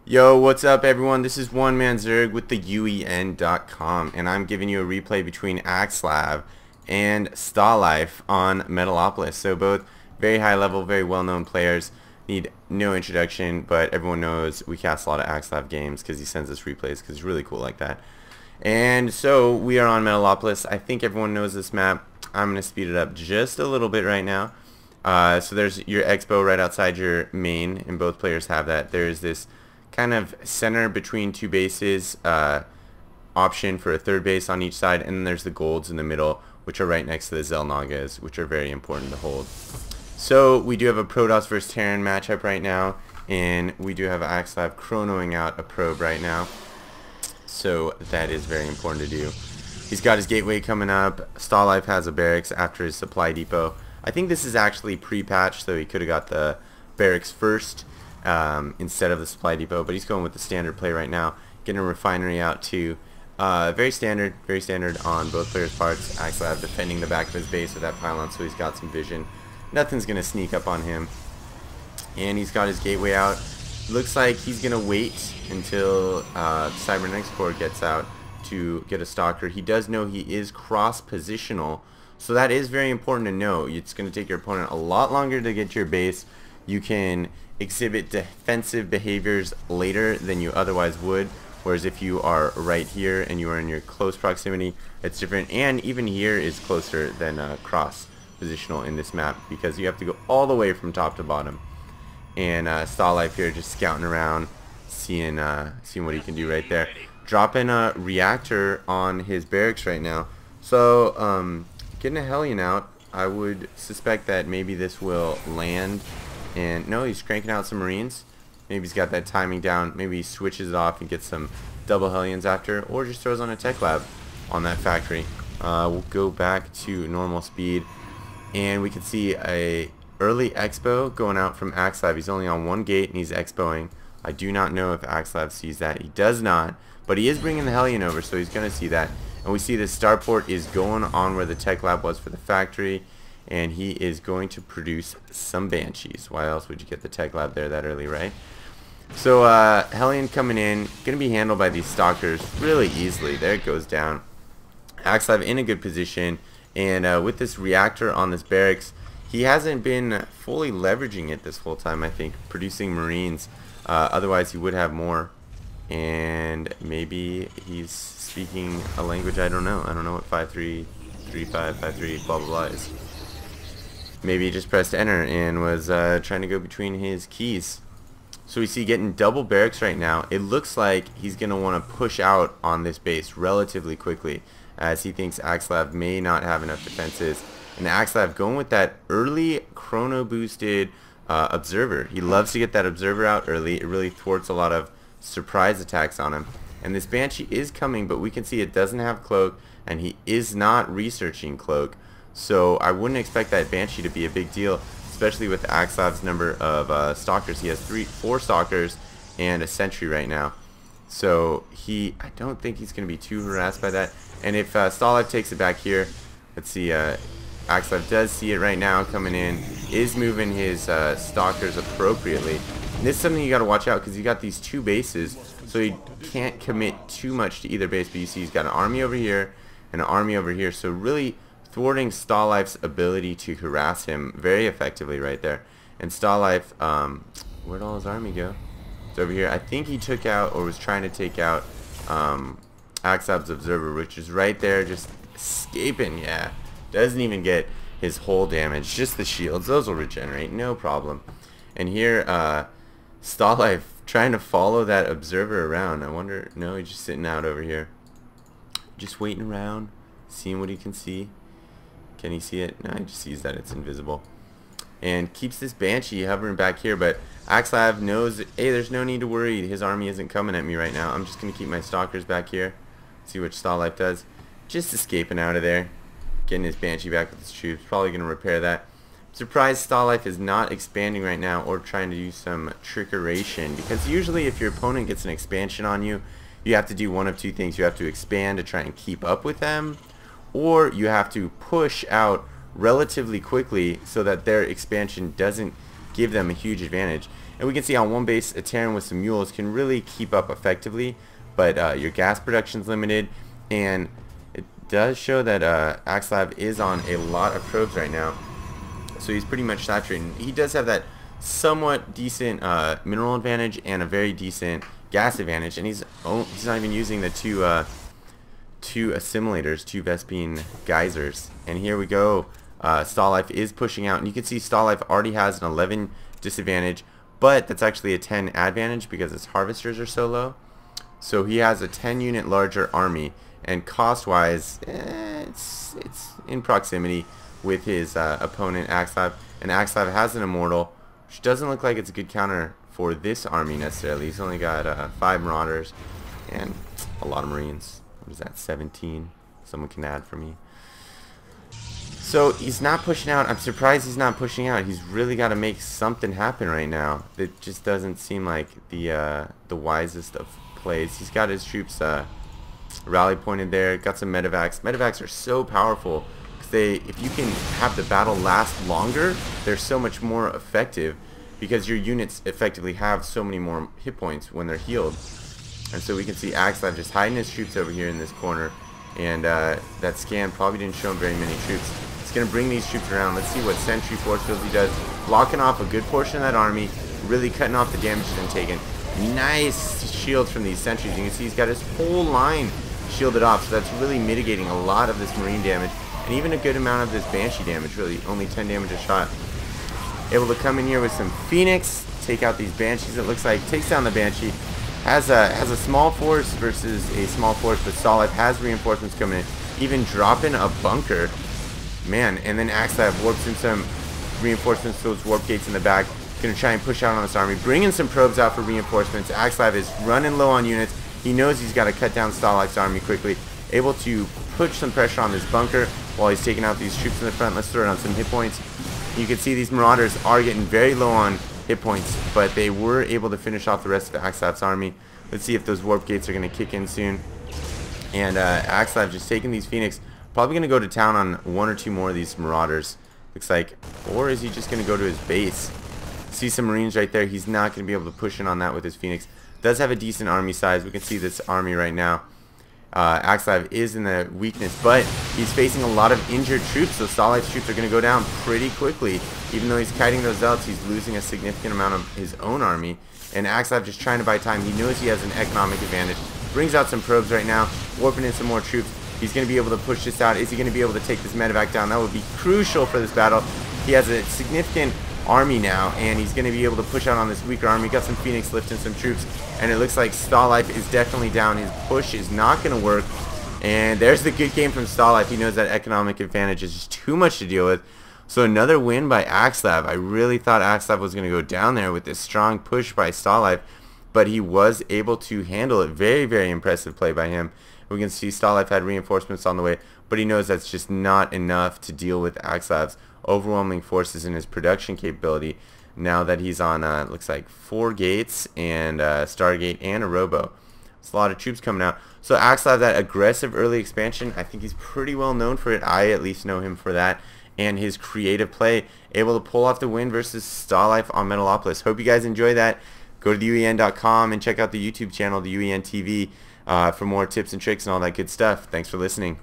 Yo, what's up everyone? This is One Man Zerg with the UEN.com, and I'm giving you a replay between Axslav and Stalife on Metalopolis. So both very high level, very well known players, need no introduction, but everyone knows we cast a lot of Axslav games because he sends us replays because he's really cool like that. And so we are on Metalopolis. I think everyone knows this map. I'm going to speed it up just a little bit right now. So there's your expo right outside your main, and both players have that. There's this kind of center between two bases option for a third base on each side, and then there's the golds in the middle, which are right next to the Zelnagas, which are very important to hold. So we do have a Protoss versus Terran matchup right now, and we do have Axslav chronoing out a probe right now. So that is very important to do. He's got his gateway coming up. Stalife has a barracks after his supply depot. I think this is actually pre-patched, so he could have got the barracks first instead of the supply depot, but he's going with the standard play right now, getting a refinery out too. Very standard on both players' parts. Axslav defending the back of his base with that pylon, so he's got some vision. Nothing's going to sneak up on him. And he's got his gateway out. Looks like he's going to wait until Cybernetics Corps gets out to get a stalker. He does know he is cross-positional, so that is very important to know. It's going to take your opponent a lot longer to get to your base. You can exhibit defensive behaviors later than you otherwise would, whereas if you are right here and you are in your close proximity, it's different. And even here is closer than cross positional in this map, because you have to go all the way from top to bottom. And Stalife here just scouting around, seeing what he can do right there, dropping a reactor on his barracks right now. So getting a Hellion out, I would suspect that maybe this will land. And no, he's cranking out some Marines. Maybe he's got that timing down. Maybe he switches it off and gets some double Hellions after, or just throws on a tech lab on that factory. We'll go back to normal speed, and we can see a early expo going out from Axslav. He's only on one gate and he's expoing. I do not know if Axslav sees that. He does not, but he is bringing the Hellion over, so he's going to see that. And we see the starport is going on where the tech lab was for the factory, and he is going to produce some Banshees. Why else would you get the tech lab there that early, right? So Hellion coming in, going to be handled by these stalkers really easily. There it goes down. Axslav in a good position, and with this reactor on this barracks, he hasn't been fully leveraging it this whole time, I think, producing Marines. Otherwise he would have more, and maybe he's speaking a language I don't know. I don't know what 533553 blah blah blah is. Maybe he just pressed enter and was trying to go between his keys. So we see getting double barracks right now. It looks like he's going to want to push out on this base relatively quickly, as he thinks Axslav may not have enough defenses. And Axslav going with that early chrono boosted observer. He loves to get that observer out early. It really thwarts a lot of surprise attacks on him. And this Banshee is coming, but we can see it doesn't have cloak, and he is not researching cloak. So I wouldn't expect that Banshee to be a big deal, especially with Axslav's number of stalkers. He has 4 stalkers and a sentry right now. So I don't think he's going to be too harassed by that. And if Stalife takes it back here, let's see, Axslav does see it right now coming in, is moving his stalkers appropriately. And this is something you got to watch out, because you got these 2 bases, so he can't commit too much to either base. But you see he's got an army over here and an army over here, so really thwarting Stalife's ability to harass him very effectively right there. And Stalife, where'd all his army go? It's over here. I think he took out, or was trying to take out, Axslav's observer, which is right there, just escaping. Yeah, doesn't even get his whole damage, just the shields. Those will regenerate, no problem. And here, Stalife trying to follow that observer around. I wonder, no, he's just sitting out over here, just waiting around, seeing what he can see. Can he see it? No, he just sees that it's invisible. And keeps this Banshee hovering back here, but Axslav knows, hey, there's no need to worry. His army isn't coming at me right now. I'm just going to keep my stalkers back here. See what Stalife does. Just escaping out of there. Getting his Banshee back with his troops. Probably going to repair that. Surprised Stalife is not expanding right now or trying to do some trickeration, because usually if your opponent gets an expansion on you, you have to do one of 2 things. You have to expand to try and keep up with them, or you have to push out relatively quickly so that their expansion doesn't give them a huge advantage. And we can see on one base, a Terran with some mules can really keep up effectively, but your gas production's limited, and it does show that Axslav is on a lot of probes right now, so he's pretty much saturated. He does have that somewhat decent mineral advantage and a very decent gas advantage, and he's not even using the two assimilators, two Vespine geysers. And here we go. Stalife is pushing out, and you can see Stalife already has an 11 disadvantage, but that's actually a 10 advantage because his harvesters are so low. So he has a 10 unit larger army, and cost wise it's in proximity with his opponent Axslav. And Axslav has an immortal, which doesn't look like it's a good counter for this army necessarily. He's only got 5 marauders and a lot of marines. What is that, 17? Someone can add for me. So he's not pushing out. I'm surprised he's not pushing out. He's really got to make something happen right now. It just doesn't seem like the wisest of plays. He's got his troops rally pointed there. Got some medevacs. Medevacs are so powerful because if you can have the battle last longer, they're so much more effective because your units effectively have so many more hit points when they're healed. And so we can see Axslav just hiding his troops over here in this corner, and that scan probably didn't show him very many troops. He's going to bring these troops around. Let's see what sentry force fields he does. Blocking off a good portion of that army, really cutting off the damage that's been taken. Nice shields from these sentries. You can see he's got his whole line shielded off, so that's really mitigating a lot of this marine damage, and even a good amount of this banshee damage, really. Only 10 damage a shot. Able to come in here with some Phoenix, take out these banshees. It looks like takes down the banshee. Has a small force versus a small force, but Stalife has reinforcements coming in, even dropping a bunker, man. And then Axslav warps in some reinforcements to those warp gates in the back. Gonna try and push out on this army, bringing some probes out for reinforcements. Axslav is running low on units. He knows he's got to cut down Stalife's army quickly. Able to push some pressure on this bunker while he's taking out these troops in the front. Let's throw it on some hit points. You can see these marauders are getting very low on hit points, but they were able to finish off the rest of Axslav's army. Let's see if those warp gates are going to kick in soon. And Axslav just taking these Phoenix, probably going to go to town on 1 or 2 more of these marauders, looks like. Or is he just going to go to his base? See some marines right there. He's not going to be able to push in on that with his Phoenix. Does have a decent army size. We can see this army right now. Axslav is in the weakness, but he's facing a lot of injured troops, so Stalife's troops are going to go down pretty quickly. Even though he's kiting those zealots, he's losing a significant amount of his own army. And Axslav just trying to buy time. He knows he has an economic advantage. Brings out some probes right now, warping in some more troops. He's going to be able to push this out. Is he going to be able to take this medevac down? That would be crucial for this battle. He has a significant army now, and he's going to be able to push out on this weaker army. Got some Phoenix lifting some troops, and it looks like Stalife is definitely down. His push is not going to work, and there's the good game from Stalife. He knows that economic advantage is just too much to deal with. So another win by Axslav. I really thought Axslav was going to go down there with this strong push by Stalife, but he was able to handle it. Very, very impressive play by him. We can see Stalife had reinforcements on the way, but he knows that's just not enough to deal with Axslav's overwhelming forces and his production capability now that he's on looks like 4 gates and Stargate and a Robo. It's a lot of troops coming out. So Axslav, that aggressive early expansion, I think he's pretty well known for it. I at least know him for that, and his creative play, able to pull off the win versus Stalife on Metalopolis. Hope you guys enjoy that. Go to theuen.com and check out the YouTube channel, the UEN TV, for more tips and tricks and all that good stuff. Thanks for listening.